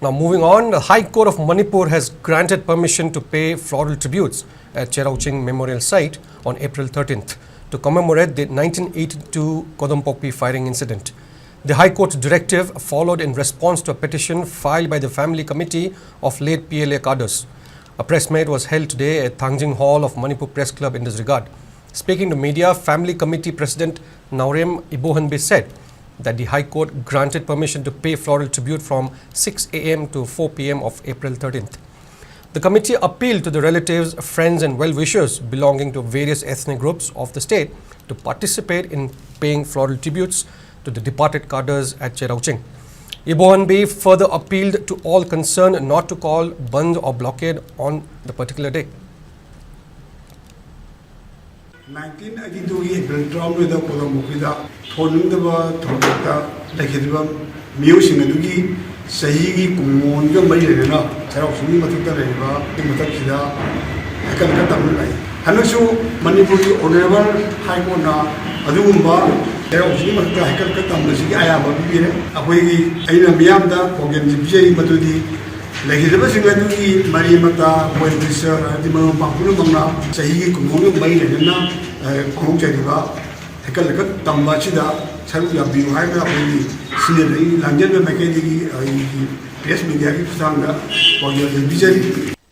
Now moving on, the High Court of Manipur has granted permission to pay floral tributes at Cherauching Memorial Site on April 13th to commemorate the 1982 Kodampokpi firing incident. The High Court's directive followed in response to a petition filed by the family committee of late PLA cadres. A press meet was held today at Thangjing Hall of Manipur Press Club in this regard. Speaking to media, Family Committee President Naurem Ibohanbe said that the High Court granted permission to pay floral tribute from 6 a.m. to 4 p.m. of April 13th. The committee appealed to the relatives, friends and well-wishers belonging to various ethnic groups of the state to participate in paying floral tributes to the departed cadres at Cherauching. Ibohanbe further appealed to all concerned not to call bandh or blockade on the particular day. 1982 April 12 da Kodampokpi da thonungdaba thongta lekhidiba miyosing adugi sahi gi kumon ga mari lena Cherauching mathukta leiba mathakida ekal ka tamul lai hanasu Manipur ki honorable high court na adugumba Cherauching mathukta ekal ka tamlasi gi aya ba bibire akoi gi aina miyam da program ji bijai matudi lekhidaba singadugi mari mata point officer adima pangpulu mangna sahi kumong mai lena khong chadiba ekal ka tamba chida charu ya biu hai naoi sine lanjan me mekedi gi press media ki sanga program ji bijai